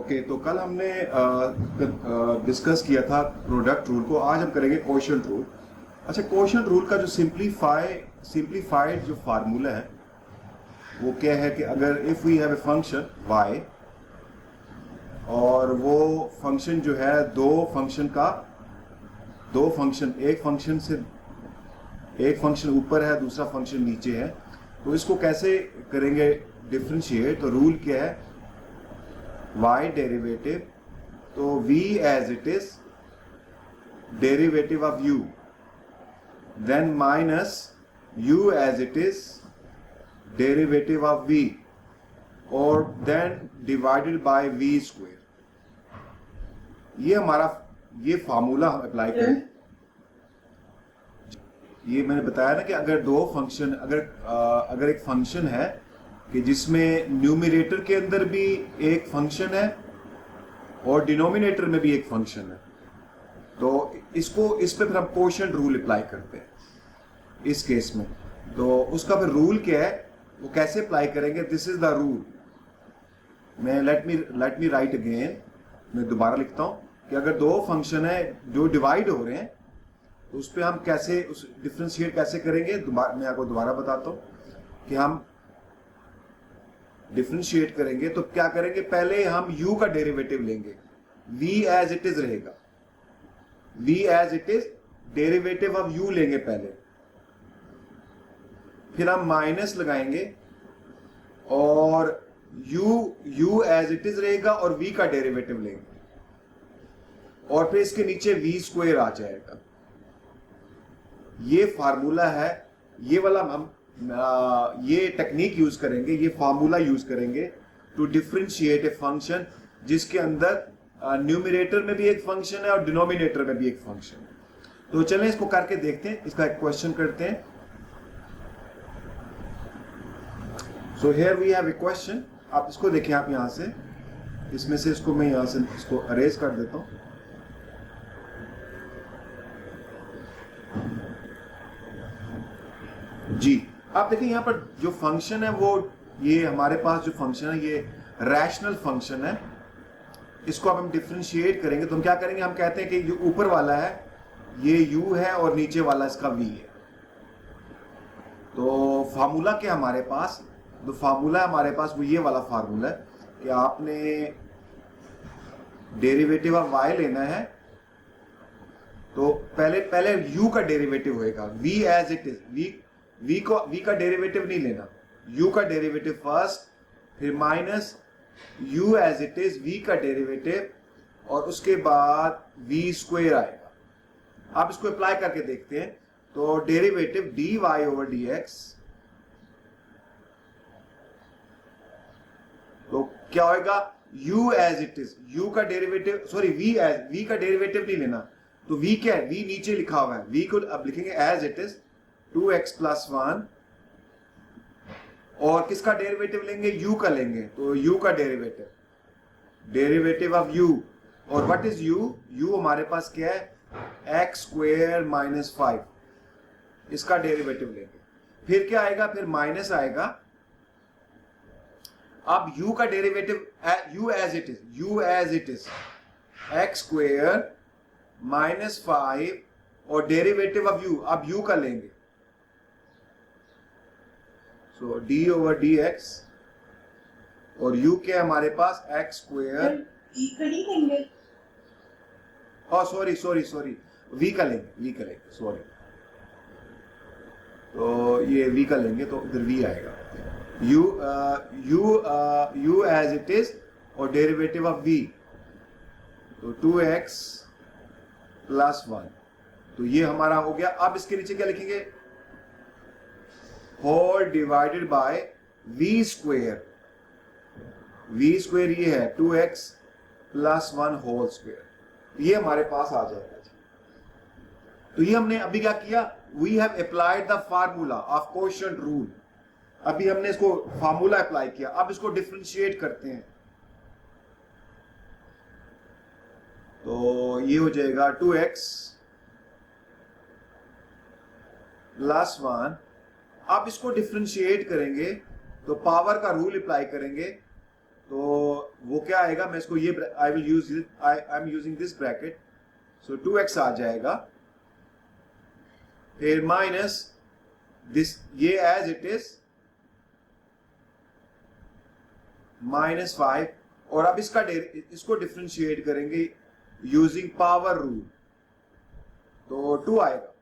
Okay, तो कल हमने डिस्कस किया था प्रोडक्ट रूल को, आज हम करेंगे कोशेंट रूल। अच्छा, कोशेंट रूल का जो सिंप्लीफाइड जो फार्मूला है वो क्या है कि अगर if we have a function y और वो फंक्शन जो है एक फंक्शन ऊपर है, दूसरा फंक्शन नीचे है, तो इसको कैसे करेंगे डिफरेंशिएट। तो रूल क्या है, y डेरिवेटिव, तो v as it is derivative of u, then minus u as it is derivative of v, और then divided by v square. ये हमारा ये फार्मूला हम अप्लाई करें। ये मैंने बताया ना कि अगर दो फंक्शन, अगर एक फंक्शन है कि जिसमें न्यूमरेटर के अंदर भी एक फंक्शन है और डिनोमिनेटर में भी एक फंक्शन है, तो इस पे फिर हम कोशेंट रूल अप्लाई करते हैं इस केस में। तो उसका फिर रूल क्या है, वो कैसे अप्लाई करेंगे, दिस इज द रूल। मैं लेट मी राइट अगेन, मैं दोबारा लिखता हूं कि अगर दो फंक्शन है जो डिवाइड हो रहे हैं तो उस पर हम कैसे उस डिफरेंशिएट कैसे करेंगे। मैं आपको दोबारा बताता हूं कि हम डिफरेंशिएट करेंगे तो क्या करेंगे, पहले हम u का डेरिवेटिव लेंगे, v एज इट इज रहेगा, v as it is derivative of u लेंगे पहले, फिर हम माइनस लगाएंगे और u एज इट इज रहेगा और v का डेरिवेटिव लेंगे, और फिर इसके नीचे v स्क्वायर आ जाएगा। ये फार्मूला है, ये वाला हम ये टेक्निक यूज करेंगे, ये फार्मूला यूज करेंगे टू डिफरेंशिएट ए फंक्शन जिसके अंदर न्यूमरेटर में भी एक फंक्शन है और डिनोमिनेटर में भी एक फंक्शन है। तो चलें इसको करके देखते हैं, इसका एक क्वेश्चन करते हैं। So here we have a question. आप इसको देखें, आप यहां से इसमें से इसको मैं यहां से इसको अरेज कर देता हूं। जी, आप देखिए यहाँ पर जो फंक्शन है वो, ये हमारे पास जो फंक्शन है ये रैशनल फंक्शन है। इसको अब हम डिफरेंशिएट करेंगे तो हम क्या करेंगे, हम कहते हैं कि जो ऊपर वाला है ये u है और नीचे वाला इसका v है। तो फार्मूला क्या हमारे पास, जो फार्मूला हमारे पास वो ये वाला फार्मूला है कि आपने डेरिवेटिव ऑफ y लेना है, तो पहले u का डेरिवेटिव होएगा, v as it is, v का डेरिवेटिव नहीं लेना, u का डेरिवेटिव फर्स्ट, फिर minus u as it is v का डेरिवेटिव, और उसके बाद v स्क्वायर आएगा। आप इसको अप्लाई करके देखते हैं, तो डेरिवेटिव dy ओवर dx, तो क्या होएगा, u as it is, u का डेरिवेटिव, सॉरी v का डेरिवेटिव नहीं लेना, तो v क्या है, v नीचे लिखा हुआ है, v को अब लिखेंगे as it is 2x plus 1, और किसका डेरिवेटिव लेंगे, u का लेंगे, तो u का डेरिवेटिव ऑफ u, और व्हाट इज u हमारे पास क्या है, x स्क्वायर माइनस 5, इसका डेरिवेटिव लेंगे, फिर क्या आएगा, फिर माइनस आएगा। अब u का derivative u as it is x square minus 5, और डेरिवेटिव ऑफ u, अब u का लेंगे, तो d ओवर dx, और u क्या है हमारे पास, x स्क्वायर, सॉरी v का लेंगे, सॉरी, तो ये v का लेंगे तो इधर v आएगा, u एज इट इज और डेरिवेटिव ऑफ v, तो 2x प्लस 1, तो ये हमारा हो गया। अब इसके नीचे क्या लिखेंगे, whole divided by v square ये है 2x प्लस 1 होल स्क्वायर, ये हमारे पास आ जाएगा। तो ये हमने अभी क्या किया, we have applied the formula of quotient rule. अभी हमने इसको फार्मूला अप्लाई किया, अब इसको डिफरेंशिएट करते हैं, तो ये हो जाएगा 2x प्लस 1। आप इसको डिफरेंशिएट करेंगे तो पावर का रूल अप्लाई करेंगे, तो वो क्या आएगा, मैं इसको ये I will use I am using this bracket, so 2x आ जाएगा, फिर माइनस दिस, ये एज इट इज -5, और अब इसको डिफरेंशिएट करेंगे यूजिंग पावर रूल, तो 2 आएगा,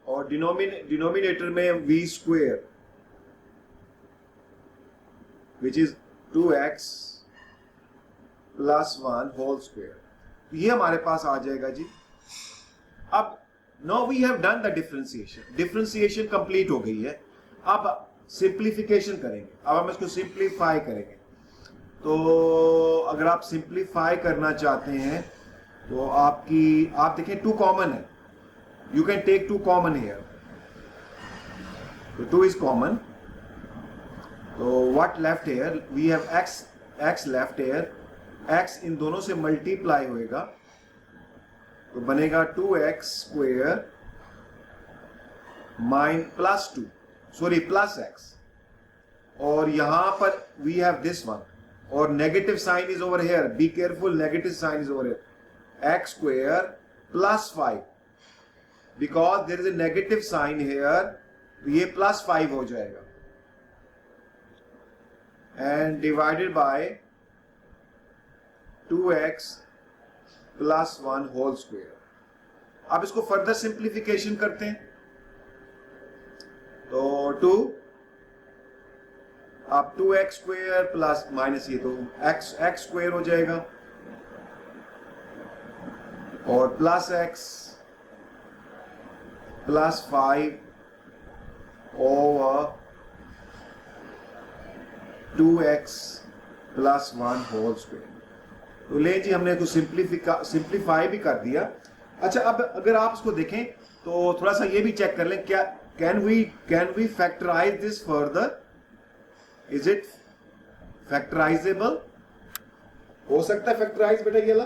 और डिनोमिनेटर में v square which is 2x + 1 whole square, ये हमारे पास आ जाएगा जी। अब now we have done the differentiation complete हो गई है, अब सिंप्लीफिकेशन करेंगे, अब हम इसको सिंप्लीफाई करेंगे। तो अगर आप सिंप्लीफाई करना चाहते हैं तो आप देखें 2 कॉमन है, you can take 2 common here, so 2 is common, so what left here, we have x left here, x इन दोनों से मल्टीप्लाई होएगा तो बनेगा 2x स्क्वेयर प्लस x, और यहां पर we have this one, और negative sign is over here, be careful, negative sign is over here, x square + 5, because there is a negative sign here, ये +5 हो जाएगा, and divided by 2x + 1 whole square. अब इसको further simplification करते हैं, तो 2, अब 2x स्क्वेयर प्लस माइनस ये तो x स्क्वेयर हो जाएगा, और plus x + 5 over 2x + 1 whole square. तो ले जी, हमने तो सिंप्लीफाई भी कर दिया। अच्छा, अब अगर आप इसको देखें तो थोड़ा सा ये भी चेक कर लें, क्या can we factorise this further, is it factorisable, हो सकता है फैक्टराइज बेटा ये ला?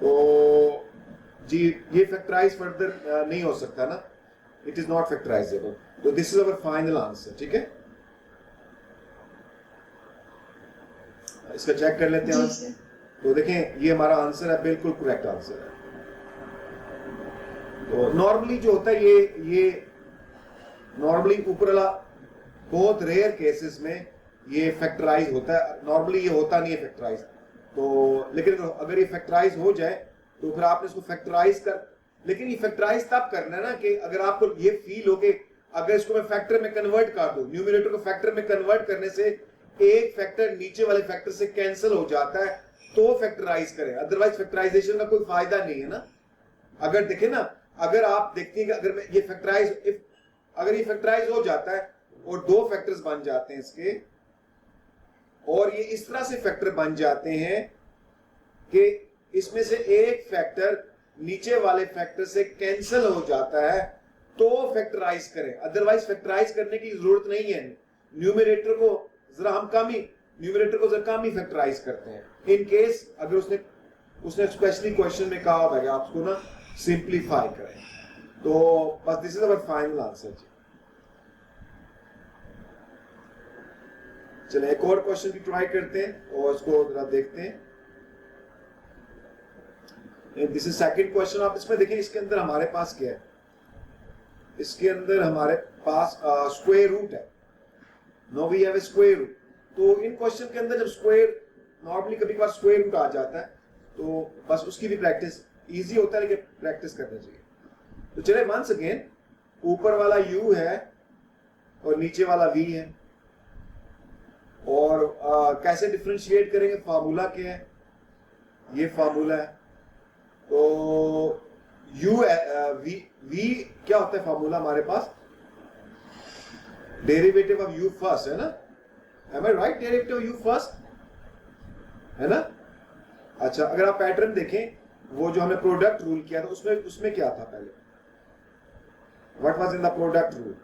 तो जी ये फैक्टराइज फर्दर नहीं हो सकता ना, इट इज नॉट फैक्टराइजेबल, तो this is our final answer. ठीक है, इसका चेक कर लेते हैं। तो देखें ये हमारा आंसर है, बिल्कुल करेक्ट आंसर है। तो नॉर्मली जो होता है ये नॉर्मली ऊपर वाला बहुत रेयर केसेस में ये फैक्टराइज होता है, नॉर्मली ये होता नहीं है फैक्टराइज। तो लेकिन अगर ये फैक्टराइज हो जाए तो फिर आपने इसको फैक्टराइज कर, लेकिन ये फैक्टराइज तब करना है ना कि अगर आपको ये फील हो कि अगर इसको मैं फैक्टर में कन्वर्ट कर दूं, न्यूमरेटर को फैक्टर में कन्वर्ट करने से एक फैक्टर नीचे वाले फैक्टर से कैंसिल हो जाता है, तो फैक्टराइज करें, अदरवाइज फैक्टराइजेशन का कोई फायदा नहीं है ना। अगर देखें ना, अगर आप देखते हैं कि अगर ये फैक्टराइज हो जाता है और 2 फैक्टर्स बन जाते हैं इसके, और ये इस तरह से फैक्टर बन जाते हैं कि इसमें से एक फैक्टर नीचे वाले फैक्टर से कैंसिल हो जाता है, तो फैक्टराइज करें, अदरवाइज फैक्टराइज करने की जरूरत नहीं है। न्यूमरेटर को जरा हम कम ही फैक्टराइज करते हैं, इन केस अगर उसने स्पेशली क्वेश्चन में कहा होगा आप उसको ना सिंप्लीफाई करें। तो बस this is our final answer. चलिए एक और क्वेश्चन भी ट्राई करते हैं और उसको जरा देखते हैं। This is second question. आप इसमें देखें, इसके अंदर हमारे पास क्या है, इसके अंदर हमारे पास स्क्वायर रूट है। No we have a square root. तो इन क्वेश्चन के अंदर जब स्क्वायर नॉर्मली कभी कभार स्क्वायर रूट आ जाता है, तो बस उसकी भी प्रैक्टिस इजी होता है, लेकिन प्रैक्टिस करना चाहिए। तो चले वंस अगेन, ऊपर वाला u है और नीचे वाला v है, और कैसे डिफरेंशिएट करेंगे, फार्मूला क्या है, ये फार्मूला है। तो u v क्या होता है फार्मूला हमारे पास, डेरिवेटिव ऑफ u फर्स्ट है ना, am I right, derivative of u first है ना। अच्छा, अगर आप पैटर्न देखें, वो जो हमने प्रोडक्ट रूल किया था उसमें क्या था पहले, what was in the product rule.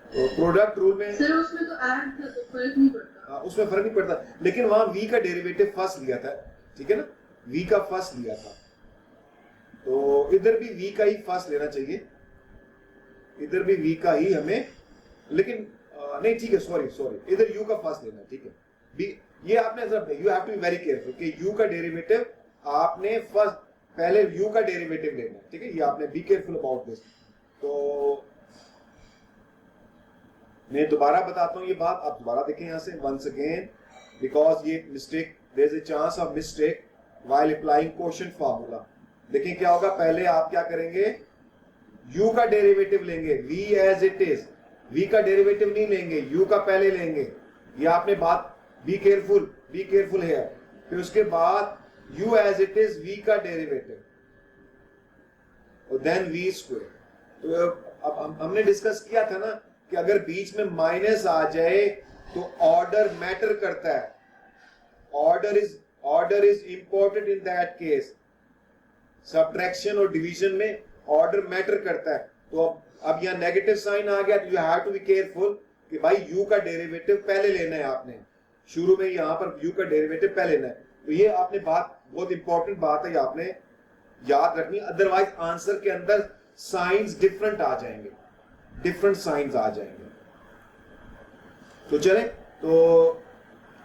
तो प्रोडक्ट रूल में सर उसमें तो ऐड था, तो फर्क नहीं पड़ता। उसमें फर्क नहीं पड़ता, लेकिन वहां v का डेरिवेटिव फर्स्ट लिया था, ठीक है ना, v का फर्स्ट लिया था, तो इधर भी v का ही फर्स्ट लेना चाहिए। इधर भी v का ही हमें, लेकिन नहीं ठीक है, सॉरी इधर u का फर्स्ट लेना, ठीक है। b ये आपने you have to be very careful कि u का डेरिवेटिव आपने फर्स्ट पहले u का डेरिवेटिव लेना है, ठीक है। ये आपने बी केयरफुल अबाउट दिस। तो मैं दोबारा बताता हूं ये बात, आप दोबारा देखें यहां से वंस अगेन, बिकॉज ये mistake, there is a chance of mistake while applying quotient formula. देखें क्या होगा, पहले आप क्या करेंगे, u का डेरिवेटिव लेंगे v as it is, v का डेरिवेटिव नहीं लेंगे, u का पहले लेंगे। ये आपने बात, बी केयरफुल है। फिर उसके बाद u as it is, v का डेरिवेटिव, और देन v स्क्वायर। तो अब हमने डिस्कस किया था ना कि अगर बीच में माइनस आ जाए तो ऑर्डर मैटर करता है, order is important in that case. Subtraction और डिवीजन में ऑर्डर मैटर करता है। तो अब यहाँ नेगेटिव साइन आ गया, तो you have to be careful कि भाई u का डेरिवेटिव पहले लेना है आपने, शुरू में यहां पर u का डेरिवेटिव पहले लेना है। तो ये आपने बात, बहुत इंपॉर्टेंट बात है, ये आपने याद रखनी, अदरवाइज आंसर के अंदर साइंस डिफरेंट आ जाएंगे, डिफरेंट साइंस आ जाएंगे। तो चले, तो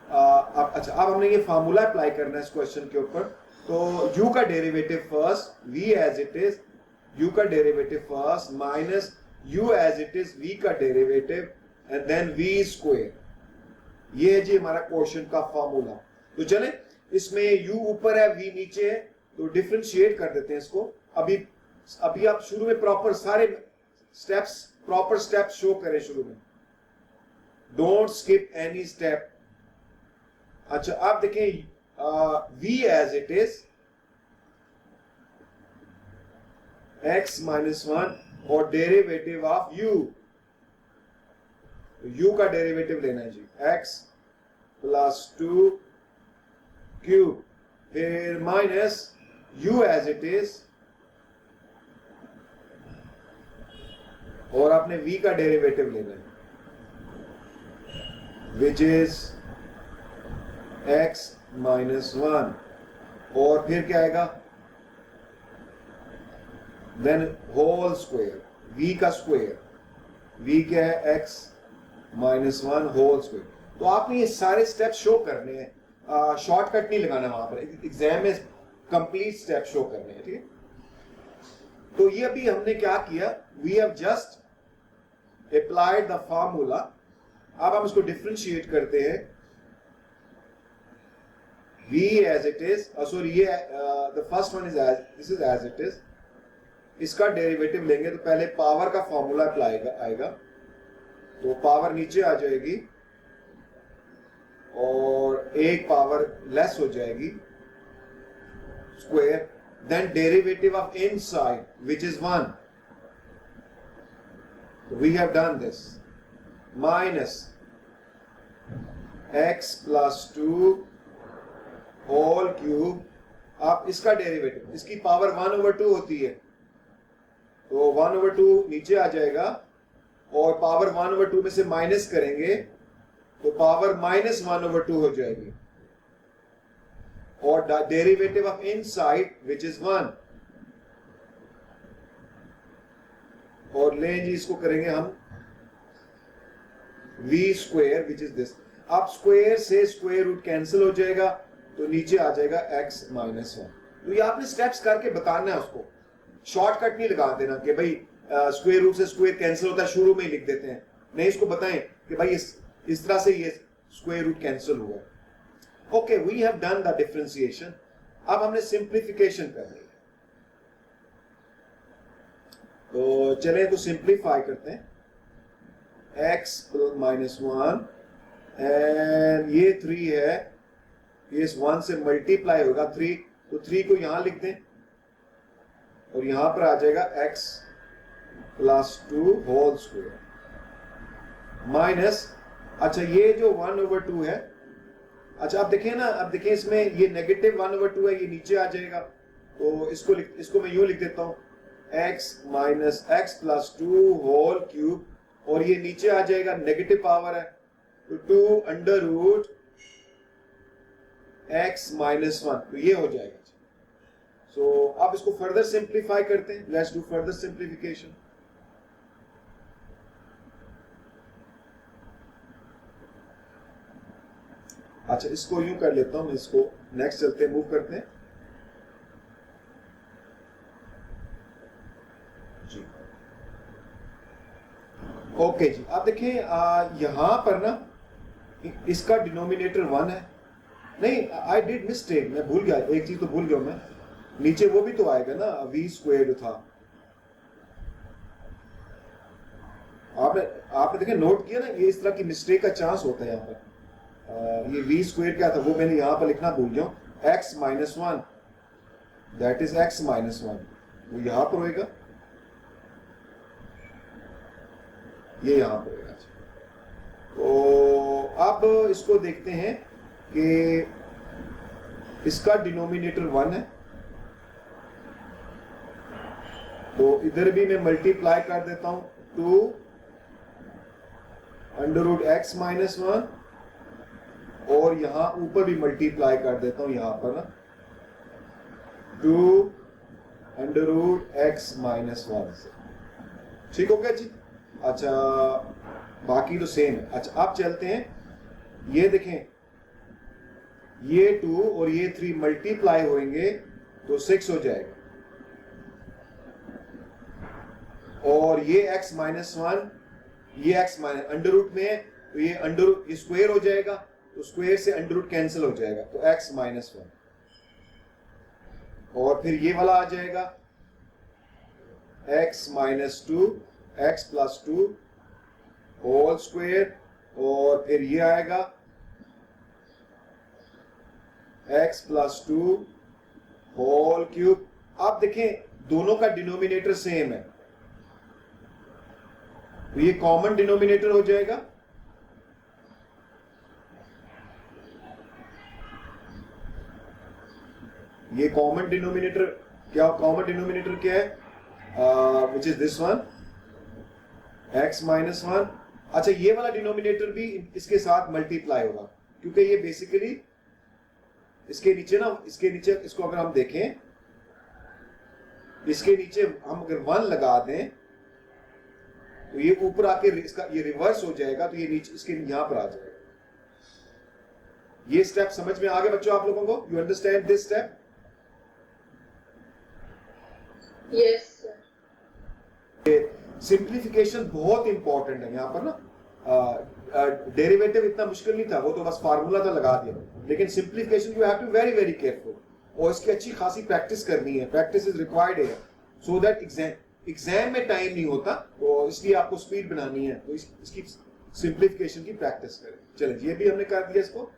अच्छा अब हमने ये फार्मूला अप्लाई करना है इस क्वेश्चन के ऊपर। तो u का derivative first, v as it is, u का derivative first minus u as it is, v का derivative, and then v square. ये है जी हमारा क्वेश्चन का फार्मूला। तो चले, इसमें u ऊपर है, v नीचे है, तो डिफरेंशिएट कर देते हैं इसको। अभी आप शुरू में प्रॉपर सारे स्टेप्स, प्रॉपर स्टेप्स शो करें शुरू में, डोंट स्किप एनी स्टेप। अच्छा आप देखें, v as it is x minus 1 और डेरिवेटिव ऑफ u, u का डेरिवेटिव लेना है जी, x प्लस 2 क्यूब, फिर minus u as it is, और आपने v का डेरिवेटिव लेना है विच इज x माइनस 1, और फिर क्या आएगा, देन होल स्क्वायर, v का स्क्वायर, v क्या है, x माइनस 1 होल स्क्वायर। तो आपने ये सारे स्टेप शो करने हैं, शॉर्टकट नहीं लगाना वहां पर, एग्जाम में कंप्लीट स्टेप शो करने हैं, ठीक है। तो ये अभी हमने क्या किया, we have just applied the formula. अब हम इसको डिफरेंशिएट करते हैं, v as it is, sorry ये the first one is as, this is as it is, इसका डेरिवेटिव लेंगे तो पहले पावर का फॉर्मूला अप्लाई आएगा, तो पावर नीचे आ जाएगी और एक पावर लेस हो जाएगी, square, then derivative of inside which is 1, we have done this, minus x plus 2 whole cube. आप इसका डेरिवेटिव, इसकी पावर 1/2 होती है, तो 1/2 नीचे आ जाएगा, और पावर 1/2 में से माइनस करेंगे तो पावर माइनस 1/2 हो जाएगी, और derivative of inside which is 1, और लें जी इसको करेंगे हम v square which is this. अब स्क्वायर से स्क्वायर रूट कैंसिल हो जाएगा, तो नीचे आ जाएगा x माइनस 1। तो ये आपने स्टेप्स करके बताना है, उसको शॉर्टकट नहीं लगा देना कि भाई स्क्वायर रूट से स्क्वायर कैंसिल होता है, शुरू में ही लिख देते हैं, नहीं, इसको बताएं कि भाई इस तरह से ये स्क्वायर रूट कैंसिल हुआ। Okay, we have done the differentiation. अब हमने सिंप्लीफिकेशन करनी है, तो चलें तो सिंप्लीफाई करते हैं, x माइनस 1 एंड ये 3 है, ये इस 1 से मल्टीप्लाई होगा 3, तो 3 को यहां लिख दें और यहां पर आ जाएगा x plus 2 whole square minus, अच्छा ये जो 1/2 है, अच्छा अब देखें ना, अब देखें इसमें ये नेगेटिव 1/2 है, ये नीचे आ जाएगा, तो इसको मैं यूं लिख देता हूं, x minus x plus 2 whole cube, और ये नीचे आ जाएगा, नेगेटिव पावर है, तो 2 अंडर रूट x माइनस 1, तो ये हो जाएगा। सो अब इसको फर्दर सिंप्लीफाई करते हैं, लेट्स डू फर्दर सिंप्लीफिकेशन। अच्छा इसको यूं कर लेता हूं मैं, इसको नेक्स्ट चलते हैं, मूव करते हैं जी। ओके जी, आप देखिए यहां पर ना इसका डिनोमिनेटर 1 है, नहीं आई डिड मिस्टेक, मैं भूल गया, एक चीज तो भूल गया मैं, नीचे वो भी तो आएगा ना, v स्क्वायर था, आपने आपने देखिए नोट किया ना, ये इस तरह की मिस्टेक का चांस होता है यहाँ पर। ये v स्क्वायर क्या था वो मैंने यहाँ पर लिखना भूल गया, x minus 1 that is x minus 1, वो यहाँ पर होएगा, ये यहाँ पर होएगा। तो अब इसको देखते हैं कि इसका डिनोमिनेटर 1 है, तो इधर भी मैं मल्टीप्लाई कर देता हूं 2 अंडर रूट एक्स माइनस 1, और यहां ऊपर भी मल्टीप्लाई कर देता हूं, यहां पर ना 2 अंडर रूट एक्स माइनस 1। ठीक हो गया जी। अच्छा बाकी तो सेम है। अच्छा आप चलते हैं, ये देखें, ये 2 और ये 3 मल्टीप्लाई होंगे तो 6 हो जाएगा, और ये x माइनस 1, ये x माइनस अंडर रूट में है तो ये अंडर रूट, ये स्क्वायर हो जाएगा तो स्क्वायर से अंडर रूट कैंसिल हो जाएगा, तो x माइनस 1, और फिर ये वाला आ जाएगा x minus 2 x plus 2 whole square, और फिर ये आएगा x प्लस 2 होल क्यूब। आप देखें दोनों का डिनोमिनेटर सेम है, तो ये कॉमन डिनोमिनेटर हो जाएगा, ये कॉमन डिनोमिनेटर क्या, कॉमन डिनोमिनेटर क्या है, which is this one x minus 1। अच्छा ये वाला डिनोमिनेटर भी इसके साथ मल्टीप्लाई होगा, क्योंकि ये बेसिकली इसके नीचे ना, इसके नीचे इसको अगर हम देखें, इसके नीचे हम अगर 1 लगा दें तो ये ऊपर आके इसका ये रिवर्स हो जाएगा, तो ये नीचे इसके यहां पर आ जाएगा। ये स्टेप समझ में आ गया बच्चों आप लोगों को? You understand this step? Yes sir. Simplification बहुत इंपॉर्टेंट है यहाँ पर ना। डेरिवेटिव इतना मुश्किल नहीं था, वो तो बस फार्मूला था लगा दिया, लेकिन simplification you have to very very careful, और इसकी अच्छी खासी प्रैक्टिस करनी है, प्रैक्टिस इज रिक्वायर्ड है, सो दैट एग्जाम में टाइम नहीं होता, तो इसलिए आपको स्पीड बनानी है, तो इसकी सिंप्लीफिकेशन की प्रैक्टिस करें। चलिए ये भी हमने कर दिया इसको।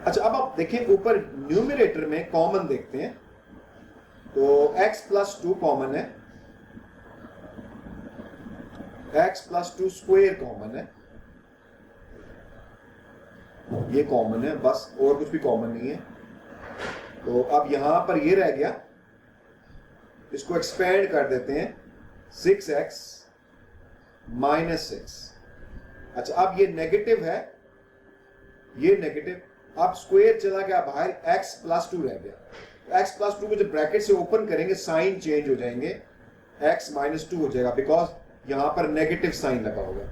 अच्छा अब आप देखें ऊपर न्यूमरेटर में कॉमन देखते हैं, तो x प्लस 2 कॉमन है, x प्लस 2 स्क्वायर कॉमन है, ये कॉमन है बस, और कुछ भी कॉमन नहीं है। तो अब यहां पर ये रह गया, इसको एक्सपेंड कर देते हैं 6x माइनस 6। अच्छा अब ये नेगेटिव है, ये नेगेटिव, अब स्क्वायर चला गया बाहर, x प्लस 2 रह गया। x प्लस 2 को जब ब्रैकेट से ओपन करेंगे साइन चेंज हो जाएंगे, x माइनस 2 हो जाएगा, बिकॉज यहां पर नेगेटिव साइन लगा होगा।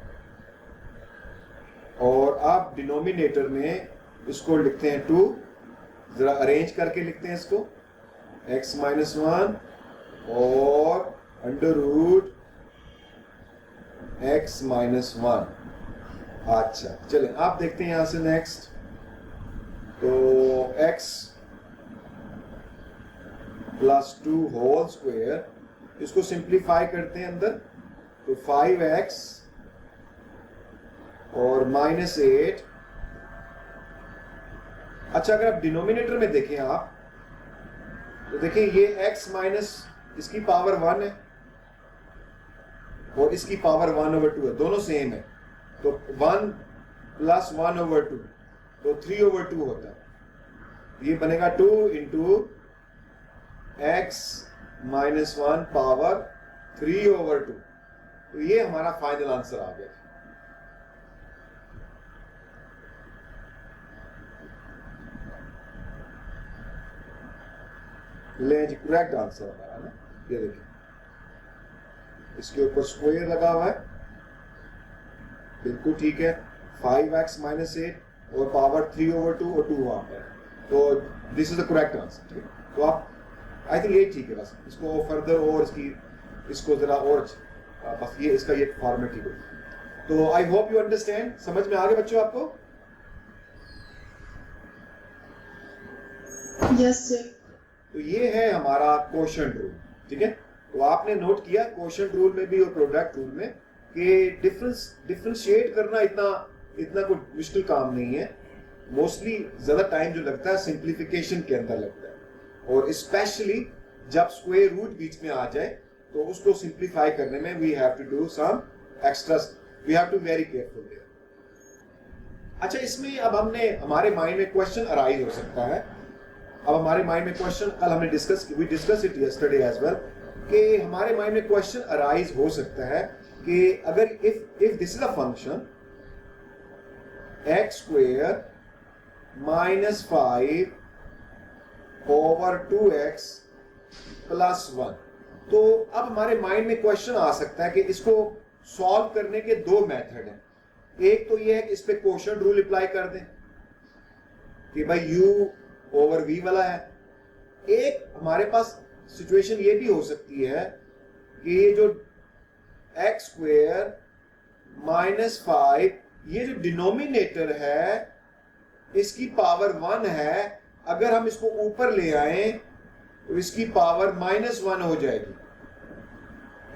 और आप डिनोमिनेटर में इसको लिखते हैं 2, जरा अरेंज करके लिखते हैं इसको, x माइनस 1 और अंडर रूट x माइनस 1। अच्छा चलें आप देखते हैं यहां से नेक्स्ट, तो x प्लस 2 होल स्क्वायर, इसको सिंप्लीफाई करते हैं अंदर, तो 5x और माइनस 8। अच्छा अगर आप डिनोमिनेटर में देखें आप, तो देखिए ये x माइनस इसकी पावर 1 है और इसकी पावर 1/2 है, दोनों सेम है, तो 1 प्लस 1/2 तो 3/2 होता है। ये बनेगा 2 इंटू x माइनस 1 पावर 3/2, तो ये हमारा फाइनल आंसर आ गया। ले जी करेक्ट आंसर हमारा ना, ये देखिए इसके ऊपर स्क्वायर लगा हुआ है, बिल्कुल ठीक है। 5x माइनस 8 और पावर 3/2 और 2 वहाँ पर। तो this is the correct answer. ठीक है, तो आप आई थिंक ये ठीक है, बस इसको फर्दर और इसको जरा और बस ये इसका ये फॉर्मेट ही हो। तो आई होप यू अंडरस्टैंड, समझ में आ गए बच्चों आपको? Yes sir. तो ये है हमारा क्वोशंट रूल। ठीक है, तो आपने नोट किया क्वोशंट रूल में भी और प्रोडक्ट रूल में कि डिफरेंशिएट करना इतना कोई मुश्किल काम नहीं है। मोस्टली ज्यादा टाइम जो लगता है सिंप्लीफिकेशन के अंदर लगता है, और स्पेशली जब स्क्वायर रूट बीच में आ जाए तो उसको सिंप्लीफाई करने में we have to do some extra, we have to very careful there. अच्छा, इसमें अब हमारे माइंड में क्वेश्चन अराइज हो सकता है। अब हमारे माइंड में क्वेश्चन, कल हमने we discuss it yesterday as well, कि हमारे माइंड में क्वेश्चन अराइज हो सकता है कि अगर if this is a function x square minus 5 over 2x plus 1, तो अब हमारे माइंड में क्वेश्चन आ सकता है कि इसको सॉल्व करने के दो मेथड हैं। एक तो ये है कि इस पे क्वोशंट रूल अप्लाई कर दें कि भाई u ओवर v वाला है। एक हमारे पास सिचुएशन ये भी हो सकती है कि ये जो x स्क्वायर माइनस 5, ये जो डिनोमिनेटर है इसकी पावर 1 है, अगर हम इसको ऊपर ले आए तो इसकी पावर -1 हो जाएगी।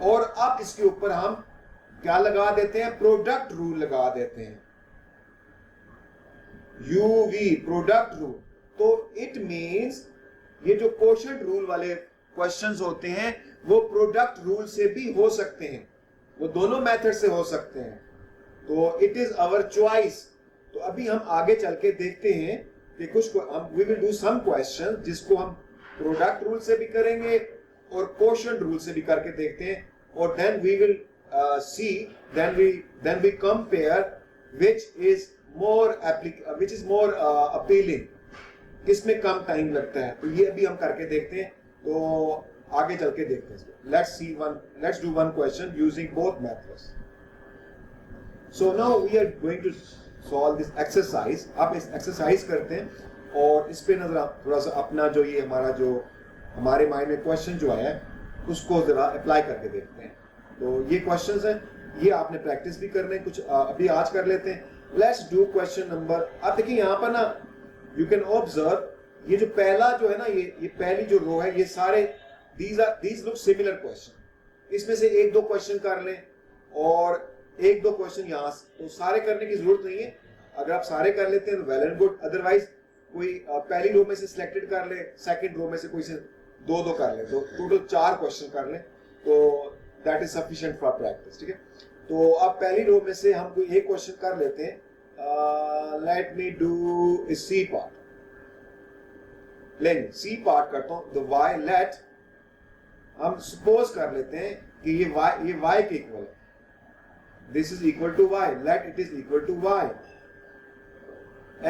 और अब इसके ऊपर हम क्या लगा देते हैं, प्रोडक्ट रूल लगा देते हैं, uv प्रोडक्ट रूल। तो इट मींस ये जो क्वोशंट रूल वाले क्वेश्चंस होते हैं वो प्रोडक्ट रूल से भी हो सकते हैं, वो दोनों मेथड से हो सकते हैं। तो इट इज आवर चॉइस। तो अभी हम आगे चल के देखते हैं कि कुछ we will do some question जिसको हम प्रोडक्ट रूल से भी करेंगे और क्वोशंट रूल से भी करके देखते हैं, और then we will see, then we compare which is more appealing, किसमें कम टाइम लगता है। तो ये अभी हम करके देखते हैं, तो आगे चल के देखते हैं। Let's do one question using both methods. So now we are going to solve this exercise. आप इस एक्सरसाइज करते हैं और इस पे नजर थोड़ा सा अपना जो ये हमारे माइंड में क्वेश्चन जो आया है उसको जरा अप्लाई करके देखते हैं। तो ये क्वेश्चंस हैं, ये आपने प्रैक्टिस भी करने, कुछ अभी आज कर लेते हैं। लेट्स डू क्वेश्चन नंबर, आप देखिए यहाँ पर ना यू कैन ऑब्जर्व ये जो पहला जो है ना, ये पहली जो रो है, ये सारे these look similar क्वेश्चन। इसमें से एक दो क्वेश्चन कर लें और एक दो क्वेश्चन यहाँ से, तो सारे करने की जरूरत नहीं है। अगर आप सारे कर लेते हैं तो वेल एंड गुड, अदरवाइज कोई पहली रो में से सिलेक्टेड कर ले, सेकंड रो में से कोई से दो कर ले, तो टोटल 4 क्वेश्चन कर ले, तो that is sufficient for practice. ठीक है, तो अब पहली रो में से हम कोई एक क्वेश्चन कर लेते हैं। Let me do C part, लेंगे सी पार्ट करता हूं। द वाई, लेट हम सपोज कर लेते हैं कि ये y के इक्वल है, this is equal to y, let it is equal to y,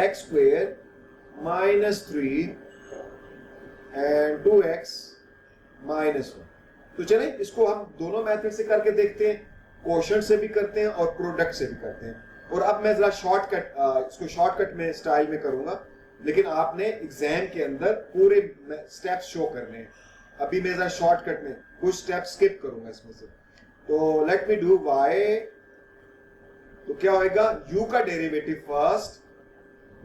x square minus 3 and 2x minus 1। तो चले इसको हम दोनों मेथड से करके देखते हैं, क्वोशंट से भी करते हैं और प्रोडक्ट से भी करते हैं। और अब मैं जरा शॉर्टकट, इसको शॉर्टकट में स्टाइल में करूंगा, लेकिन आपने एग्जाम के अंदर पूरे स्टेप्स शो करने हैं। अभी मैं जरा शॉर्टकट में कुछ स्टेप स्किप करूंगा इसमें से। तो लेट मी डू y, तो क्या होएगा, u का derivative first,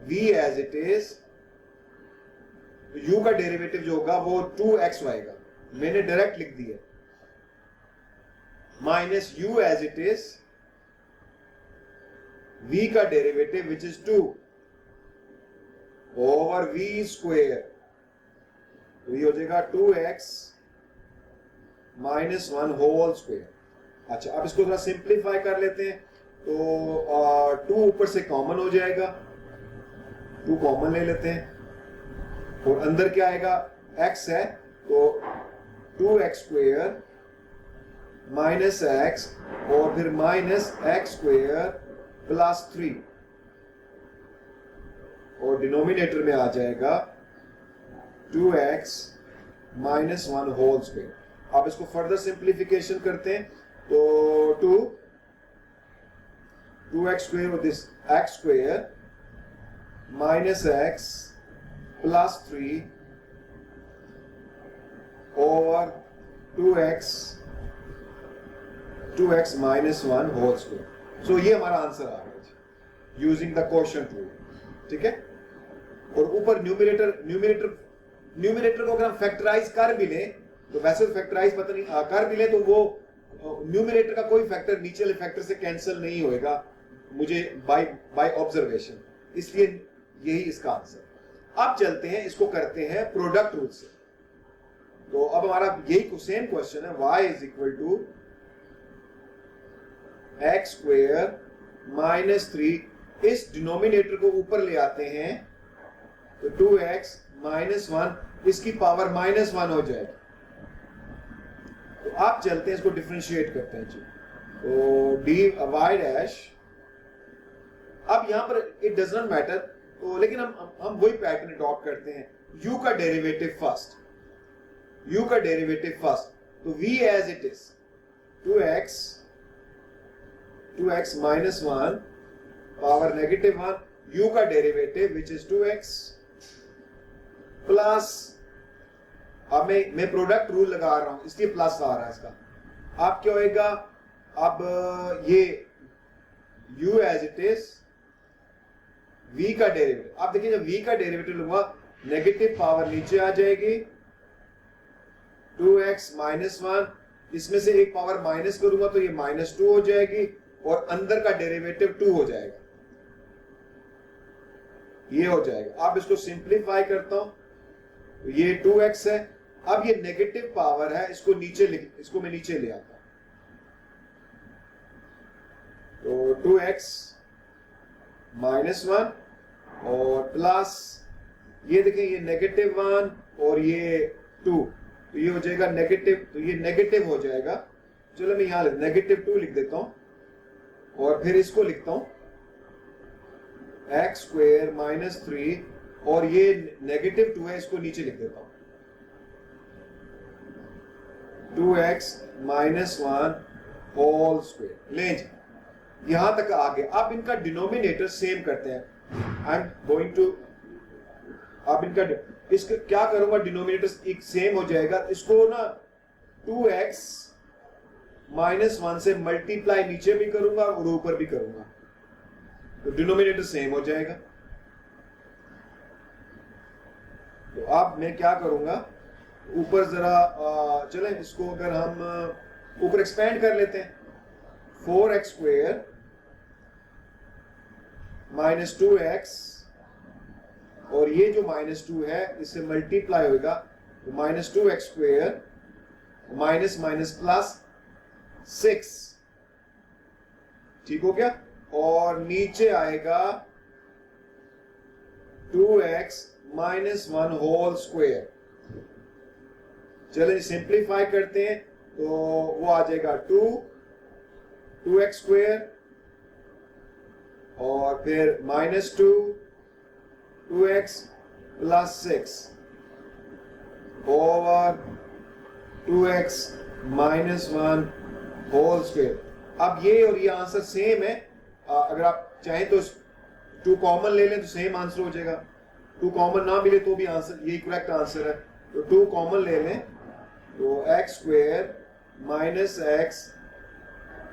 v as it is, u का डेरिवेटिव जो होगा वो 2x आएगा, मैंने डायरेक्ट लिख दिया, minus u as it is, v का derivative which is 2 over v square, तो ये हो जाएगा 2x माइनस 1 होल स्क्वायर। अच्छा, अब इसको थोड़ा सिंप्लीफाई कर लेते हैं, तो 2 ऊपर से कॉमन हो जाएगा, 2 कॉमन ले लेते हैं और अंदर क्या आएगा, x है, तो 2x स्क्वायर माइनस x और फिर माइनस x स्क्वायर प्लस 3 और डिनोमिनेटर में आ जाएगा 2x माइनस 1 होल स्क्वायर। अब इसको फर्दर सिंप्लीफिकेशन करते हैं, तो 2x square with this x square minus x plus 3 over 2x minus 1 whole square. So ये हमारा आंसर आ गया यूजिंग द क्वोशिएंट रूल. ठीक है. और ऊपर न्यूमरेटर को अगर हम फैक्टराइज कर भी लें तो वैसे फैक्टराइज पता नहीं कर भी लें तो वो न्यूमरेटर का कोई फैक्टर नीचे वाले फैक्टर से कैंसिल नहीं होएगा मुझे बाय ऑब्जर्वेशन. इसलिए यही इसका आंसर. अब चलते हैं इसको करते हैं प्रोडक्ट रूल से. तो अब हमारा यही सेम क्वेश्चन है y is equal to X square minus 3. इस डिनोमिनेटर को ऊपर ले आते हैं तो 2x माइनस 1 इसकी पावर माइनस 1 हो जाएगी. तो आप चलते हैं इसको डिफरेंशिएट करते हैं जी. तो dy डैश. अब यहां पर इट डज नॉट मैटर तो लेकिन हम वही पैटर्न अडॉप्ट करते हैं. u का डेरिवेटिव फर्स्ट. तो v as it is 2x minus 1 power negative 1 u का derivative which is 2x plus. अब मैं प्रोडक्ट रूल लगा रहा हूं इसलिए प्लस आ रहा है इसका. अब क्या होएगा. अब ये u as it is v का डेरिवेटिव. आप देखिए जब v का डेरिवेटिव लूंगा नेगेटिव पावर नीचे आ जाएगी 2x माइनस 1. इसमें से एक पावर माइनस करूंगा तो ये माइनस 2 हो जाएगी और अंदर का डेरिवेटिव 2 हो जाएगा. ये हो जाएगा. अब इसको सिंप्लीफाई करता हूं तो ये 2x है. अब ये नेगेटिव पावर है इसको मैं नीचे ले आता हूं. तो 2x माइनस 1 और प्लस ये देखें ये नेगेटिव 1 और ये 2 तो ये हो जाएगा नेगेटिव. तो ये नेगेटिव हो जाएगा. चलो मैं यहां नेगेटिव 2 लिख देता हूं और फिर इसको लिखता हूं एक्स स्क्वेयर माइनस 3 और ये नेगेटिव 2 है इसको नीचे लिख देता हूं 2x माइनस 1 होल स्क्वेयर. ले यहां तक आ गए. अब इनका डिनोमिनेटर सेम करते हैं. आई एम गोइंग टू अब इनका इसका क्या करूंगा डिनोमिनेटर एक सेम हो जाएगा. इसको ना 2x माइनस 1 से मल्टीप्लाई नीचे भी करूंगा और ऊपर भी करूंगा तो डिनोमिनेटर सेम हो जाएगा. तो अब मैं क्या करूंगा ऊपर जरा चलें इसको अगर हम ऊपर एक्सपेंड कर लेते हैं 4x स्क्वेयर माइनस 2x और ये जो माइनस 2 है इससे मल्टीप्लाई होगा तो minus 2x square minus minus plus 6. ठीक हो गया. और नीचे आएगा 2x माइनस 1 होल स्क्वेयर. चलिए सिंप्लीफाई करते हैं तो वो आ जाएगा 2x स्क्वेयर और फिर minus 2x plus 6 over 2x minus 1 whole square. अब ये और ये आंसर सेम है. अगर आप चाहें तो 2 कॉमन ले लें तो सेम आंसर हो जाएगा. 2 कॉमन ना मिले तो भी आंसर यही करेक्ट आंसर है. तो 2 कॉमन ले लें तो x square minus x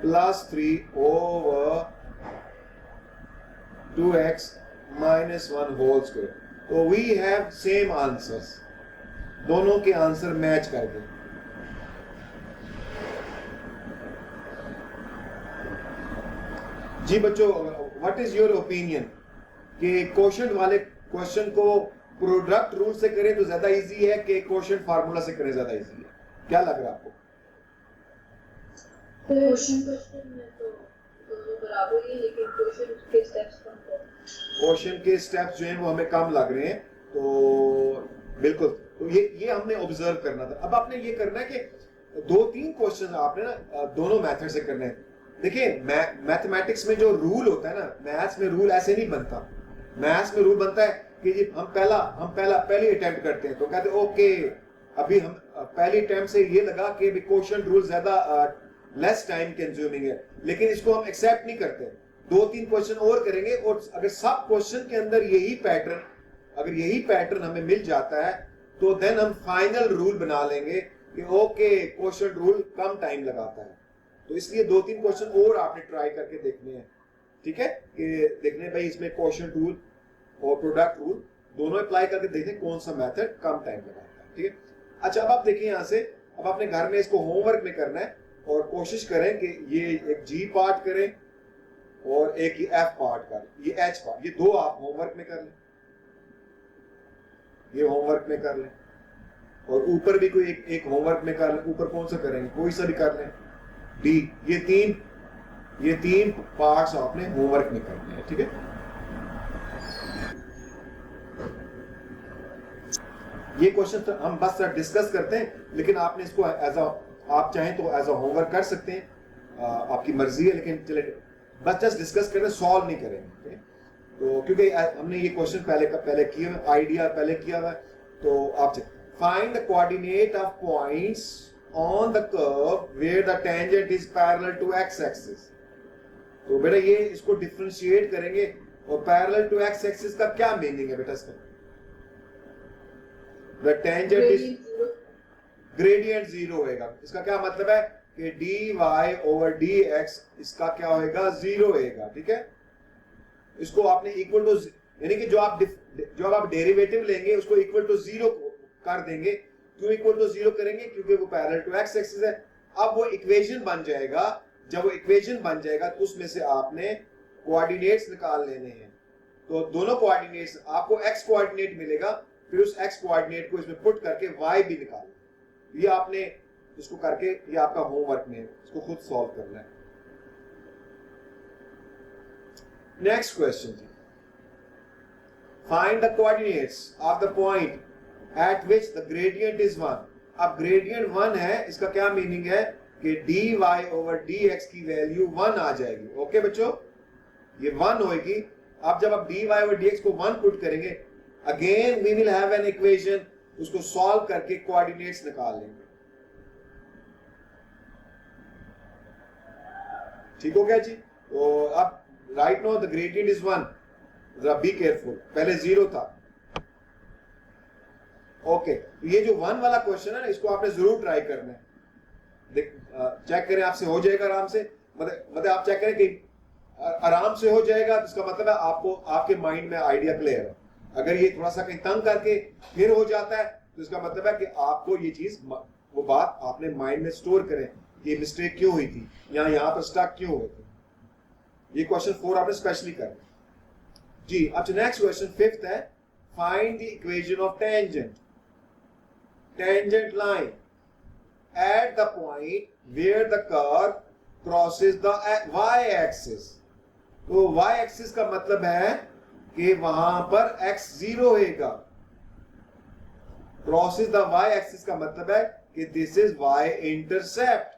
plus 3 over 2x minus 1 whole square. तो वी हैव सेम आंसर्स. दोनों के आंसर मैच कर गए. जी बच्चों व्हाट इज योर ओपिनियन कि क्वोशिएंट वाले क्वेश्चन को प्रोडक्ट रूल से करें तो ज्यादा इजी है कि क्वोशिएंट फार्मूला से करें ज्यादा इजी है? क्या लग रहा है आपको? क्वोशिएंट में तो दोनों बराबर ही, लेकिन क्वोशिएंट के स्टेप्स कम है. क्वोशिएंट के स्टेप्स जो हैं वो हमें कम लग रहे हैं. तो बिल्कुल. तो ये हमने ऑब्जर्व करना था. अब आपने ये करना है कि 2-3 क्वेश्चन आपने ना दोनों मेथड से करने हैं. देखिए मैथमेटिक्स में जो रूल होता है ना, मैथ्स में रूल ऐसे नहीं बनता. मैथ्स में रूल बनता है कि जी हम पहली अटेम्प्ट करते हैं तो कहते हैं ओके अभी हम पहली अटेम्प्ट से ये लगा कि क्वोशिएंट रूल ज्यादा लेस टाइम कंज्यूमिंग है, लेकिन इसको हम एक्सेप्ट नहीं करते. 2-3 क्वेश्चन और करेंगे, और अगर सब क्वेश्चन के अंदर यही पैटर्न, अगर यही पैटर्न हमें मिल जाता है तो देन हम फाइनल रूल बना लेंगे कि ओके क्वेश्चन रूल कम टाइम लगाता है। तो इसलिए 2-3 क्वेश्चन और आपने ट्राई करके देखने हैं, ठीक है, कि देखने भाई इसमें क्वेश्चन रूल और प्रोडक्ट रूल दोनों अप्लाई करके देखें कौन सा मेथड कम टाइम लगाता है, ठीक है। अच्छा, अब आप देखिए यहाँ से, अब अपने घर में इसको होमवर्क में करना है और कोशिश करें कि ये एक जी पार्ट करें और एक ये एफ पार्ट करें, ये एच पार्ट, ये दो आप होमवर्क में कर लें, ये होमवर्क में कर लें, और ऊपर भी कोई एक होमवर्क में कर लें। ऊपर कौन सा करेंगे, कोई सा भी कर लें, डी। ये तीन पार्ट्स आपने होमवर्क में करने हैं, ठीक है। ये क्वेश्चन तो हम बस डिस्कस करते हैं, लेकिन आपने इसको एज अ, आप चाहें तो एज अ होमवर्क कर सकते हैं, आपकी मर्जी है, लेकिन चले बस जस्ट डिस्कस करें, सॉल्व नहीं करेंगे। तो क्योंकि हमने ये क्वेश्चन पहले किया हुआ, आइडिया पहले किया हुआ, तो आप find the coordinate of points on the curve where the tangent is parallel to X axis. तो बेटा ये इसको डिफरेंशिएट करेंगे, और पैरेलल टू एक्स एक्सिस का क्या मीनिंग है बेटा इसका? The tangent is gradient zero होएगा। इसका क्या मतलब है कि D Y over D X, इसका क्या होएगा, जीरो होएगा, ठीक है। इसको आपने इक्वल टू, यानी कि जो आप डेरिवेटिव लेंगे उसको इक्वल टू जीरो कर देंगे। क्यों इक्वल टू जीरो करेंगे? क्योंकि वो पैरेलल टू एक्स एक्सिस है। अब वो इक्वेशन बन जाएगा, जब वो इक्वेशन बन जाएगा तो उसमें से आपने कोऑर्डिनेट्स निकाल लेने हैं। तो दोनों कोऑर्डिनेट्स, आपको एक्स कोऑर्डिनेट मिलेगा, फिर उस एक्स कोऑर्डिनेट को इसमें पुट करके वाई भी निकाल, ये आपने इसको करके, ये आपका होमवर्क में है, इसको खुद सॉल्व करना है। नेक्स्ट क्वेश्चन जी, find the coordinates of the point at which the gradient is 1। अब ग्रेडियंट 1 है, इसका क्या मीनिंग है कि D Y over D X की वैल्यू 1 आ जाएगी। ओके बच्चों, ये 1 होगी। अब जब आप D Y over D X को 1 पुट करेंगे, again we will have an equation, उसको सॉल्व करके कोऑर्डिनेट्स निकाल लेंगे। ठीक हो गया जी। तो अब right know the gradient is 1, जरा बी केयरफुल, पहले 0 था। ओके, ये जो 1 वाला क्वेश्चन है ना, इसको आपने जरूर ट्राई करना है। चेक करें, आपसे हो जाएगा आराम से। मतलब आप चेक करें कि आराम से हो जाएगा, तो इसका मतलब है आपको, आपके माइंड में आइडिया क्लियर है। अगर ये थोड़ा सा कहीं तंग करके फिर हो जाता है, तो इसका मतलब है कि आपको ये चीज, वो बात आपने माइंड में स्टोर करें, ये मिस्टेक क्यों हुई थी, या यहाँ पर स्टक क्यों हुए थे। ये क्वेश्चन 4 आपने स्पेशली करना जी। अब नेक्स्ट क्वेश्चन 5th है, find the equation of tangent line at the point where the curve crosses the y axis। तो y axis का मतलब है कि वहां पर x 0 होगा। crosses the y axis का मतलब है कि this is y intercept।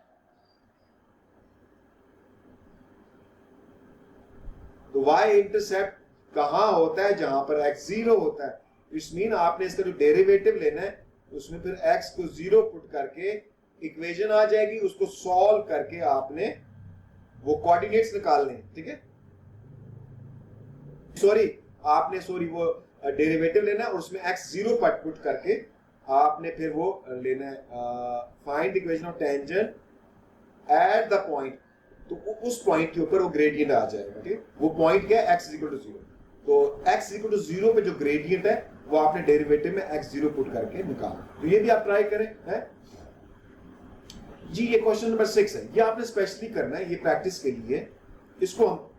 तो y intercept कहां होता है? जहां पर x 0 होता है। इस मीन आपने इसका जो डेरिवेटिव लेना है, उसमें फिर x को 0 पुट करके इक्वेशन आ जाएगी, उसको सॉल्व करके आपने वो कोऑर्डिनेट्स निकालने, ठीक है। सॉरी वो डेरिवेटिव लेना है और उसमें x 0 पुट करके आपने फिर वो लेना है, find equation of tangent at the point. तो उस पॉइंट के ऊपर वो ग्रेडियंट आ जाएगा, ठीक है। वो पॉइंट क्या है? x = 0। तो x = 0 पे जो ग्रेडियंट है वो आपने डेरिवेटिव में x 0 पुट करके निकालना। तो ये भी आप ट्राई करें, है जी। ये क्वेश्चन नंबर 6 है, ये आपने स्पेशली करना है, ये प्रैक्टिस के लिए। इसको हम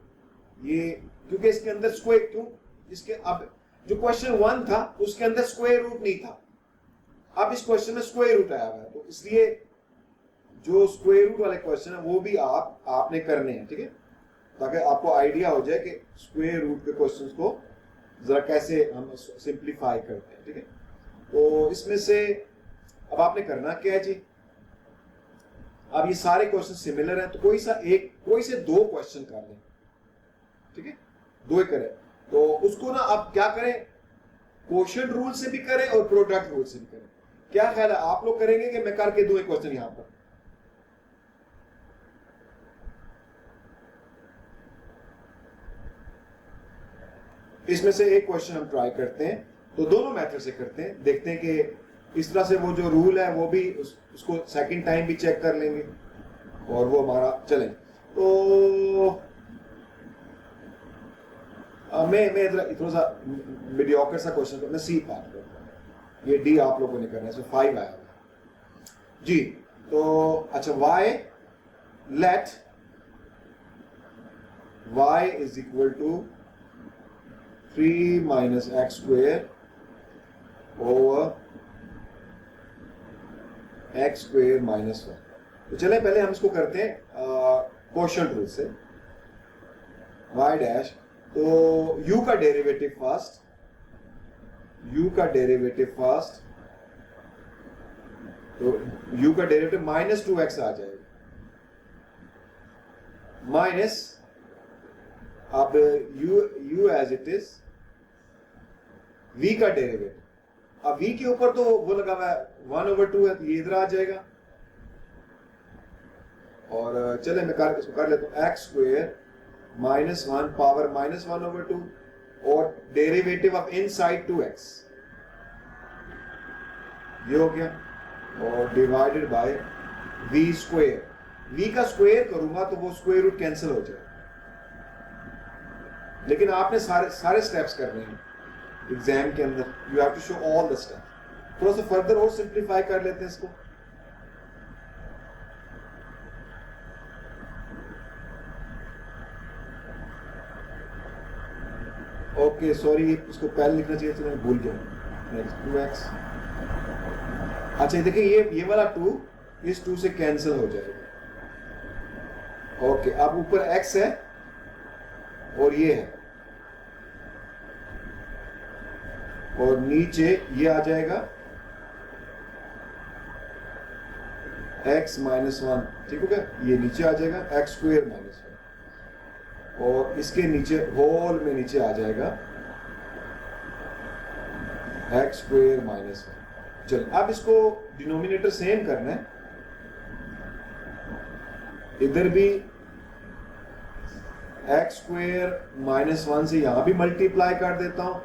ये, क्योंकि इसके अंदर स्क्वायर, क्यों इसके, अब जो क्वेश्चन 1 था उसके अंदर स्क्वायर रूट नहीं था, अब इस क्वेश्चन में स्क्वायर रूट आया हुआ है, तो इसलिए जो स्क्वायर रूट वाले क्वेश्चन है वो भी आपने करने हैं, ठीक है, ताकि आपको आइडिया हो जाए कि स्क्वायर रूट के क्वेश्चंस को जरा कैसे हम सिंप्लीफाई करते हैं, ठीक है। तो इसमें से अब आपने करना क्या है जी, अब ये सारे क्वेश्चन सिमिलर हैं, तो कोई से 2 क्वेश्चन कर लें, ठीक है, 2 ही करें। तो उसको ना आप क्या करें, क्वोशिएंट रूल से भी करें और प्रोडक्ट रूल से भी करें। क्या ख्याल है, आप लोग करेंगे कि मैं करके दूं एक क्वेश्चन यहां पर? इसमें से एक क्वेश्चन हम ट्राई करते हैं, तो दोनों मेथड से करते हैं, देखते हैं कि इस तरह से वो जो रूल है वो भी उसको सेकंड टाइम भी चेक कर लेंगे और वो हमारा चले। तो मैं थोड़ा सा मीडियोकर सा क्वेश्चन मैं सी बात करता हूँ, ये डी आप लोगों ने करना है, 5 आया हुआ जी। तो अच्छा, y let y is equal to 3 minus x square over x square minus 1। तो चले पहले हम इसको करते हैं क्वोशंट रूल से, y डैश, तो u का डेरिवेटिव फर्स्ट, तो u का डेरिवेटिव माइनस 2x आ जाएगा, माइनस अब u as it is, v का डेरिवेटिव, अब v के ऊपर तो वो लगा हुआ है 1/2 है, तो ये इधर आ जाएगा। और चले मैं इसको कर लेता हूँ, x square minus 1 power minus 1/2 और डेरिवेटिव ऑफ इनसाइड 2x, ये हो गया, और divided by v square, v का स्क्वायर करूंगा तो वो स्क्वायर रूट कैंसिल हो जाएगा, लेकिन आपने सारे स्टेप्स करने हैं एग्जाम के अंदर, you have to show all the steps. थोड़ा सा फर्दर और सिंप्लीफाई कर लेते हैं इसको। ओके सॉरी, इसको पहले लिखना चाहिए था, मैं भूल गया। नेक्स्ट 2x, अच्छा देखिए ये वाला 2 इस 2 से कैंसिल हो जाएगा। ओके, अब ऊपर x है और ये है, और नीचे ये आ जाएगा x माइनस 1, ठीक हो गया, ये नीचे आ जाएगा x स्क्वायर माइनस 1, और इसके नीचे होल में नीचे आ जाएगा x स्क्वायर माइनस 1। चलो अब इसको डिनोमिनेटर सेम करना है, इधर भी x स्क्वायर माइनस 1 से यहां भी मल्टीप्लाई कर देता हूं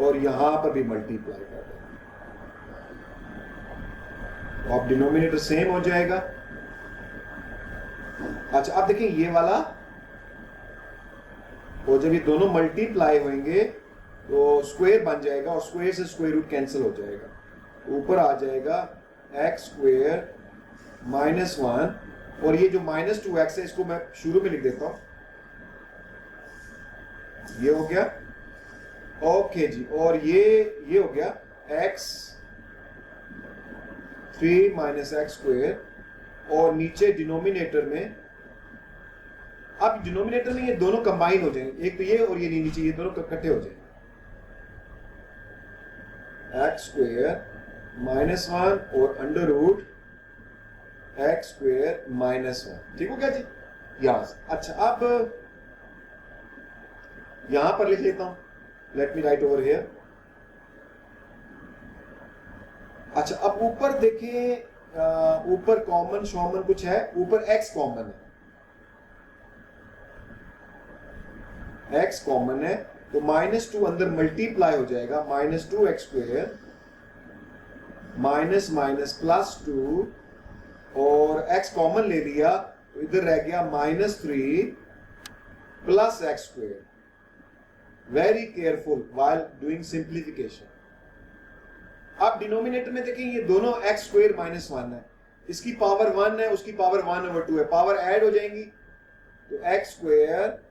और यहां पर भी मल्टीप्लाई कर देता हूं, तो अब डिनोमिनेटर सेम हो जाएगा। अच्छा अब देखिए ये वाला, और जब ये दोनों मल्टीप्लाई होंगे तो स्क्वायर बन जाएगा और स्क्वायर से स्क्वायर रूट कैंसिल हो जाएगा, ऊपर आ जाएगा x स्क्वायर माइनस 1, और ये जो माइनस 2x है इसको मैं शुरू में लिख देता हूं, ये हो गया। ओके जी, और ये हो गया x 3 माइनस एक्स स्क्वायर, और नीचे डिनोमिनेटर में, अब डिनोमिनेटर में ये दोनों कंबाइन हो जाएंगे, एक तो ये और ये नीचे, ये दोनों इकट्ठे हो जाएंगे, एक्स स्क्वायर माइनस 1 और under root X square minus 1, ठीक हो गया जी यहां से। अच्छा अब यहां पर लिख लेता हूं, let me right over here. अच्छा अब ऊपर देखिए, ऊपर कॉमन शॉमन कुछ है, ऊपर x कॉमन है, x कॉमन है, तो -2 अंदर मल्टीप्लाई हो जाएगा, -2x स्क्वायर माइनस माइनस +2, और x कॉमन ले लिया तो इधर रह गया -3 plus x square. Very careful while doing simplification. अब डिनोमिनेटर में देखें, ये दोनों x स्क्वायर माइनस 1 है, इसकी पावर 1 है, उसकी पावर 1/2 है, पावर ऐड हो जाएंगी तो x स्क्वायर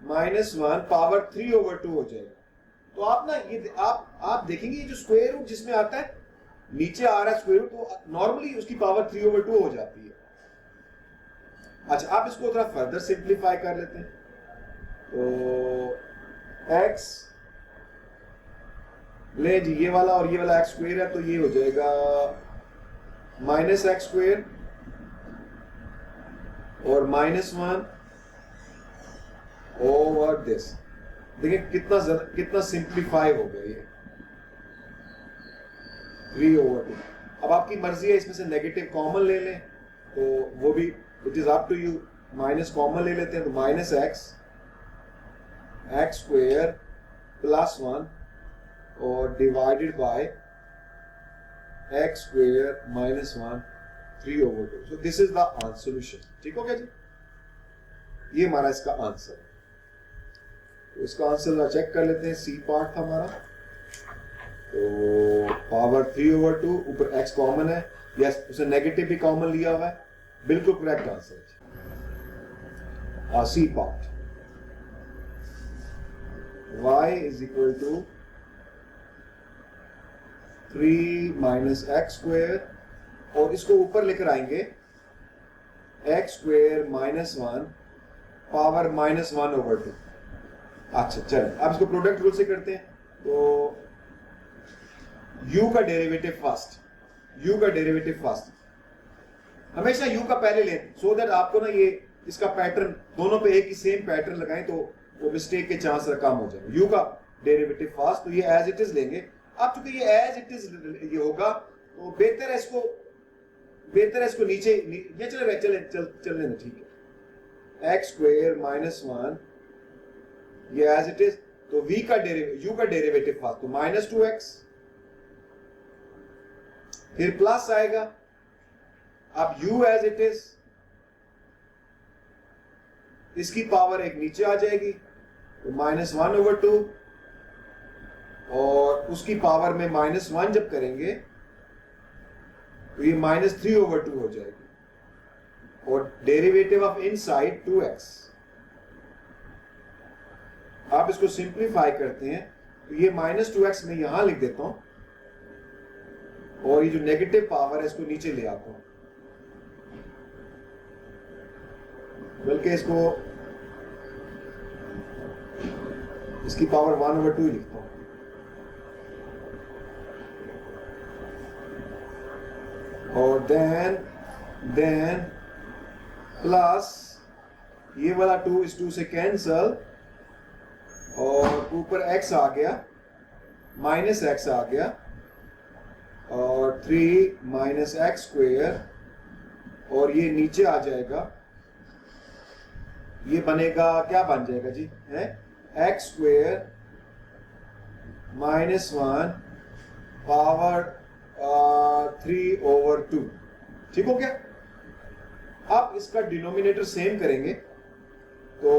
माइनस 1 पावर 3/2 हो जाएगा। तो आप ना ये आप देखेंगे, ये जो स्क्वायर रूट जिसमें आता है, नीचे आ रहा है स्क्वायर रूट, तो नॉर्मली उसकी पावर 3/2 हो जाती है। अच्छा आप इसको थोड़ा फर्दर सिंप्लीफाई कर लेते हैं, तो x ले जी, ये वाला और ये वाला एक्स स्क्वायर है, तो ये हो जाएगा माइनस एक्स स्क्वायर और -1 ओवर दिस। देखिए कितना सिंप्लीफाई हो गया ये, 3/2। अब आपकी मर्जी है, इसमें से नेगेटिव कॉमन ले लें तो वो भी it is up to you, minus common ले लेते हैं तो -x एक्स स्क्वायर प्लस 1 और divided by x square minus 1 3/2। So this is the solution. ठीक हो गया जी, ये हमारा इसका आंसर है। तो इसका आंसर चेक कर लेते हैं। सी पार्ट था हमारा, तो पावर 3/2, ऊपर x कॉमन है, यस उसे नेगेटिव भी कॉमन लिया हुआ है, बिल्कुल करेक्ट आंसर है। C part y is equal to 3 minus X square, और इसको ऊपर लेकर आएंगे X square minus 1 power minus 1/2। अच्छा चलो, अब इसको प्रोडक्ट रूल से करते हैं। तो u का डेरिवेटिव फर्स्ट, u का डेरिवेटिव फर्स्ट, हमेशा u का पहले लें, सो दैट आपको ना ये इसका पैटर्न दोनों पे एक ही सेम पैटर्न लगाएं तो वो मिस्टेक के चांस कम हो जाए। u का डेरिवेटिव फर्स्ट, तो ये एज इट इज लेंगे। अब चूंकि ये एज इट इज ये होगा तो बेहतर है इसको नीचे ये चलने दें। ठीक है, एक्स स्क्वायर माइनस 1 ये एज इट इज, तो v का u का डेरिवेटिव फर्स्ट, तो माइनस 2x, फिर प्लस आएगा। अब u एज इट इज, इसकी पावर एक नीचे आ जाएगी तो माइनस 1/2, और उसकी पावर में माइनस 1 जब करेंगे तो ये माइनस 3/2 हो जाएगी, और डेरिवेटिव ऑफ इनसाइड 2x। आप इसको सिंप्लीफाई करते हैं तो ये माइनस 2x मैं यहां लिख देता हूं, और ये जो नेगेटिव पावर है इसको नीचे ले आता हूं, बल्कि इसकी पावर 1/2 ही लिखता हूं। और देन प्लस ये वाला 2 इस 2 से कैंसल, और ऊपर x आ गया, माइनस x आ गया, और 3 माइनस एक्स स्क्वायर, और ये नीचे आ जाएगा, ये बनेगा, क्या बन जाएगा जी, है एक्स स्क्वायर माइनस 1 पावर 3/2। ठीक हो गया। अब इसका डिनोमिनेटर सेम करेंगे, तो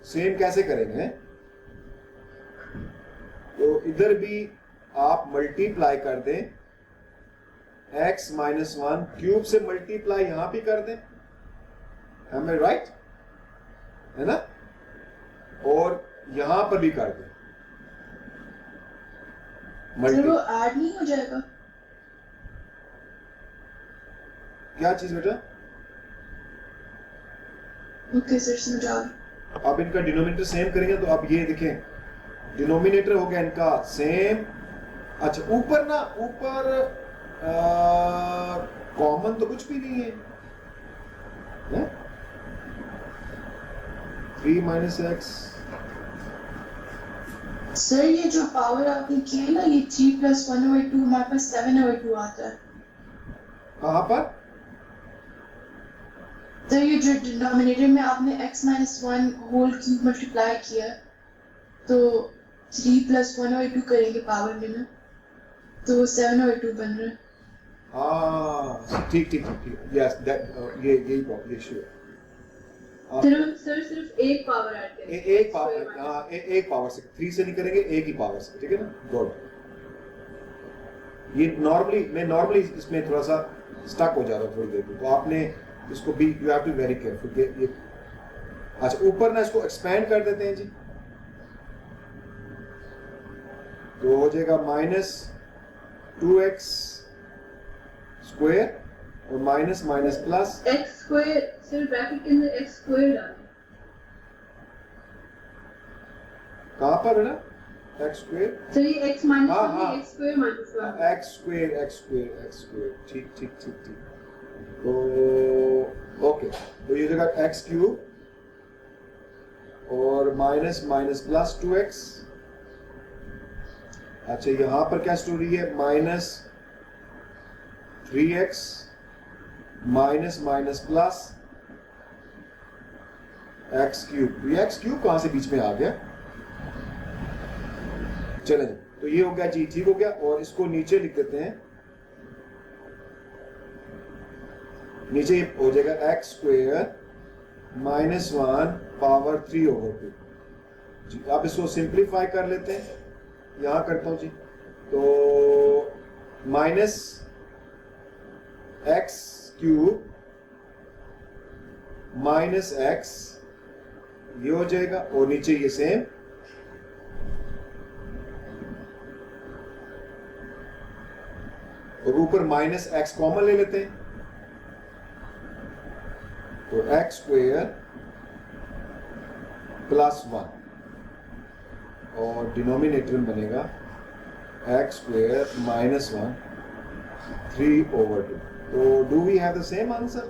सेम कैसे करेंगे, तो इधर भी आप मल्टीप्लाई कर दें, x माइनस 1 क्यूब से मल्टीप्लाई यहां भी कर दें, am I right? है ना, और यहां पर भी कर दें सर, वो ऐड नहीं हो जाएगा? क्या चीज बेटा? ओके सर, समझ आ गया। अब इनका डिनोमिनेटर सेम करेंगे, तो अब ये देखें डिनोमिनेटर हो गया इनका सेम। अच्छा, ऊपर कॉमन तो कुछ भी नहीं है? 3 माइनस एक्स। सर, ये जो पावर आपने की है ना, ये 3 + 1/2 हमारे पास 7/2 आता है। कहाँ पर? तो ये जो डिनोमिनेटर में आपने x - 1 होल क्यूब मल्टीप्लाई किया, तो 3 + 1/2 करेंगे पावर में ना, तो 7/2 बन रहा है। हाँ ठीक, यस दैट ये श्योर। सिर्फ एक पावर ऐड करेंगे, एक पावर, हाँ एक पावर से, 3 से नहीं करेंगे, एक ही पावर से, ठीक है ना, गुड। ये नॉर्मली इसमें थोड़ा सा स्टक हो जाता है थोड़ी देर में, तो आपने इसको भी you have to very careful. ये अच्छा, ऊपर ना इसको एक्सपेंड कर देते हैं जी, तो हो जाएगा माइनस 2x स्क्वायर, और minus minus plus x square, सिर्फ ब्रैकेट के अंदर x स्क्वायर डालें। कहाँ पर है ना x स्क्वायर? तो ये x - 1 हाँ। x square minus 1। x square, ठीक। तो ओके, तो ये जगह x क्यूब और माइनस माइनस प्लस 2x। अच्छा, यहां पर क्या स्टोरी है, minus 3x minus minus plus x cube. ये x क्यूब कहां से बीच में आ गया? चलें, तो ये हो गया जी, ठीक हो गया। और इसको नीचे लिख देते हैं, नीचे हो जाएगा एक्स स्क्वायर माइनस 1 पावर 3/2 जी। आप इसको सिंप्लीफाई कर लेते हैं, यहां करता हूं जी, तो minus x cube minus x ये हो जाएगा, और नीचे ये सेम, और ऊपर माइनस एक्स कॉमन ले लेते हैं, तो एक्स स्क्वायर प्लस 1 और डिनोमिनेटर में बनेगा एक्स स्क्वायर माइनस 1 3/2। तो do we have the same answer?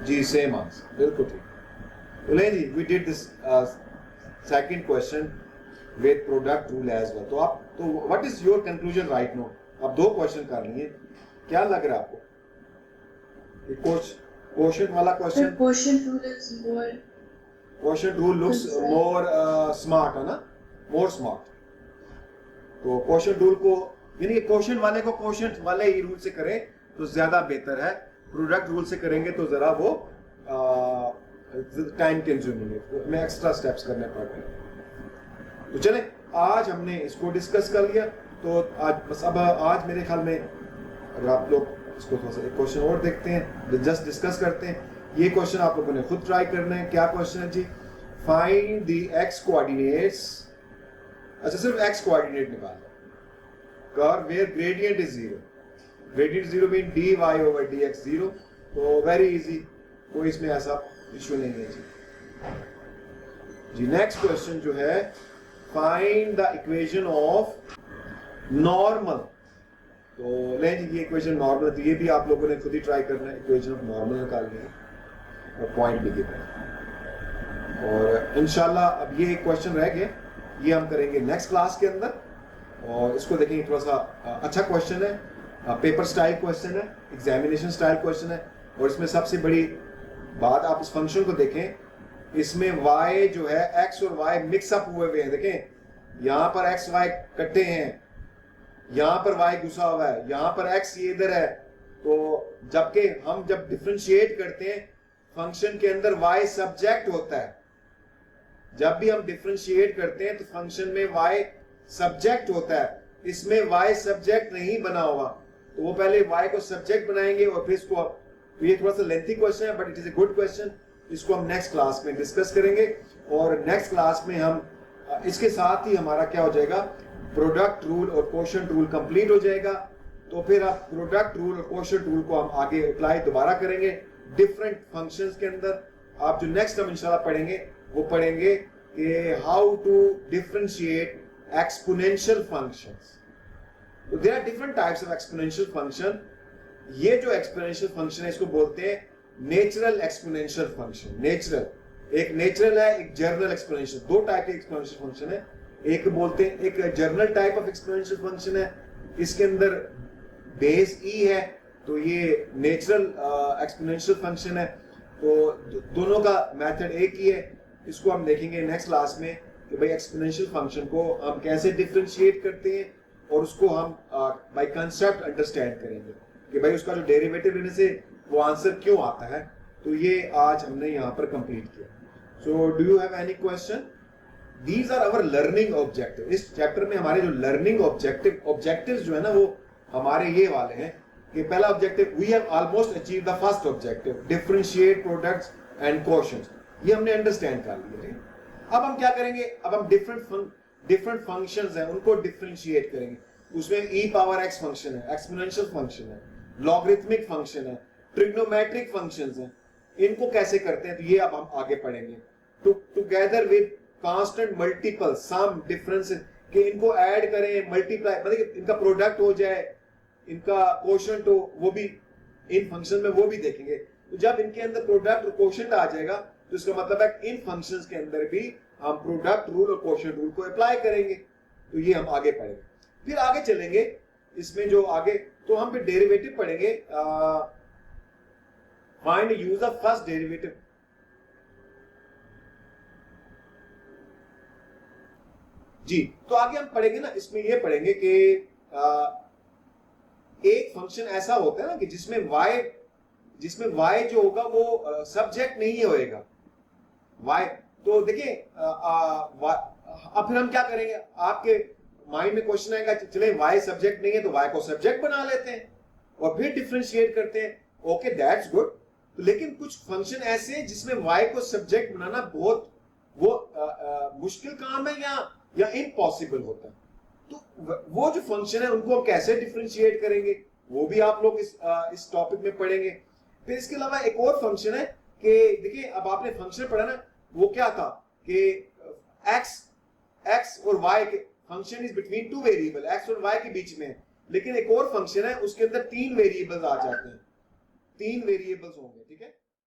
जी सेम आंसर, बिल्कुल ठीक। तो ले जी, we did this second question with product rule as well. तो आप, तो what is your conclusion right now? आप 2 क्वेश्चन कर लिए, क्या लग रहा है आपको? क्वेश्चन वाला question, quotient rule is more question rule looks more smart, है ना, मोर स्मार्ट। तो क्वेश्चन रूल को, यानी क्वेश्चन वाले को क्वेश्चन वाले ही रूल से करें तो ज्यादा बेहतर है, प्रोडक्ट रूल से करेंगे तो जरा वो टाइम कंज्यूमिंग है, हमें एक्स्ट्रा स्टेप्स करने पड़ते हैं। तो चले, आज हमने इसको डिस्कस कर लिया, तो आज बस, अब आज मेरे ख्याल में अगर आप लोग इसको थोड़ा सा एक क्वेश्चन और देखते हैं, जस्ट डिस्कस करते हैं। ये क्वेश्चन आप लोगों ने खुद ट्राई करना है। क्या क्वेश्चन है जी? फाइंड द एक्स कोऑर्डिनेट्स, अच्छा सिर्फ एक्स कोऑर्डिनेट निकालना, curve where gradient is 0, gradient 0 mean dy over dx 0, तो वेरी इजी, कोई इसमें ऐसा इश्यू नहीं है जी। नेक्स्ट क्वेश्चन जो है, find the equation of normal. तो ले जी, ये इक्वेशन नॉर्मल, तो ये भी आप लोगों ने खुद ही ट्राई करना है, इक्वेशन ऑफ नॉर्मल निकालनी है और पॉइंट भी गिवन है। और इंशाल्लाह अब ये एक क्वेश्चन रह गया, ये हम करेंगे नेक्स्ट क्लास के अंदर, और इसको देखेंगे, थोड़ा सा अच्छा क्वेश्चन है, पेपर स्टाइल क्वेश्चन है, एग्जामिनेशन स्टाइल क्वेश्चन है। और इसमें सबसे बड़ी बात, आप इस फंक्शन को देखें, इसमें y जो है, x और y मिक्सअप हुए हैं, देखें यहाँ पर x y कट्टे हैं, यहाँ पर y घुसा हुआ है, यहाँ पर x ये इधर है। तो जबकि हम जब डिफरेंशिएट करते हैं, फंक्शन के अंदर y सब्जेक्ट होता है, जब भी हम डिफरेंशिएट करते हैं तो फंक्शन में y सब्जेक्ट होता है, इसमें y सब्जेक्ट नहीं बना हुआ, तो वो पहले y को सब्जेक्ट बनाएंगे और फिर इसको, तो ये थोड़ा सा लेंथी क्वेश्चन है, but it is a good question, इसको हम नेक्स्ट क्लास में डिस्कस करेंगे। और नेक्स्ट क्लास में हम इसके साथ ही हमारा क्या हो जाएगा, प्रोडक्ट रूल और क्वोशंट रूल कंप्लीट हो जाएगा। तो फिर आप प्रोडक्ट रूल और क्वोशंट रूल को हम आगे अप्लाई दोबारा करेंगे डिफरेंट फंक्शंस के अंदर। आप जो नेक्स्ट हम इंशाल्लाह पढ़ेंगे, वो पढ़ेंगे कि how to differentiate exponential functions. तो there are different types of exponential function. ये जो एक्सपोनेंशियल फंक्शन है, इसको बोलते हैं नेचुरल एक्सपोनेंशियल फंक्शन। नेचुरल, एक नेचुरल है, एक जर्नल एक्सपोनेंशियल, 2 टाइप के एक्सपोनेंशियल फंक्शन है। एक बोलते हैं, एक general type of exponential function है, इसके अंदर बेस ई है, तो ये नेचुरल एक्सपोनेंशियल फंक्शन है। तो दोनों का मेथड एक ही है। इसको हम देखेंगे नेक्स्ट क्लास में कि भाई एक्सपोनेंशियल फंक्शन को हम कैसे डिफरेंशिएट करते हैं, और उसको हम बाय कांसेप्ट अंडरस्टैंड करेंगे कि भाई उसका जो डेरिवेटिव लेने से वो आंसर क्यों आता है। तो ये आज हमने यहाँ पर कंप्लीट किया। So do you have any question? These are our learning objective. इस चैप्टर में हमारे जो लर्निंग ऑब्जेक्टिव्स जो है ना, वो हमारे ये वाले हैं कि पहला objective, we have almost achieve the first objective, differentiate products and quotients, ये हमने अंडरस्टैंड कर लिया। अब हम क्या करेंगे, अब हम डिफरेंट फंक्शंस हैं उनको डिफरेंशिएट करेंगे। उसमें e पावर x फंक्शन है, एक्सपोनेंशियल फंक्शन है, लॉगरिथमिक फंक्शन है, ट्रिग्नोमेट्रिक फंक्शंस हैं, इनको कैसे करते हैं, तो ये अब हम आगे पढ़ेंगे। Together with constant multiple sum difference, कि इनको ऐड करें, मल्टीप्लाई, मतलब इनका प्रोडक्ट हो जाए, इनका क्वोशंट हो, वो भी इन फंक्शन में वो भी देखेंगे। तो जब इनके अंदर प्रोडक्ट और क्वोशंट आ जाएगा, तो इसका मतलब है इन फंक्शंस के अंदर भी हम प्रोडक्ट रूल और क्वोशंट रूल को अप्लाई करेंगे। तो ये हम आगे पढ़ेंगे। फिर आगे चलेंगे इसमें जो आगे, तो हम फिर डेरिवेटिव पढ़ेंगे, find use of first derivative. जी, तो आगे हम पढ़ेंगे ना, इसमें ये पढ़ेंगे कि एक फंक्शन ऐसा होता है ना कि जिसमें y जो होगा वो सब्जेक्ट नहीं होएगा y। तो देखिए अब फिर हम क्या करेंगे, आपके माइंड में क्वेश्चन आएगा, चले y सब्जेक्ट नहीं है तो y को सब्जेक्ट बना लेते हैं और फिर डिफरेंशिएट करते हैं। Okay, that's good. तो लेकिन कुछ फंक्शन ऐसे हैं जिसमें y को सब्जेक्ट बनाना बहुत मुश्किल काम है या इम्पॉसिबल होता है। तो वो जो फंक्शन है उनको हम कैसे डिफरेंशिएट करेंगे वो भी आप लोग इस टॉपिक में पढ़ेंगे। फिर इसके अलावा एक और फंक्शन है कि देखिए, अब आपने फंक्शन पढ़ा ना, वो क्या था कि x और y के function is between two variable, x और y के बीच में है। लेकिन एक और फंक्शन है उसके अंदर 3 वेरिएबल्स आ जाते हैं, 3 वेरिएबल्स होंगे, ठीक है।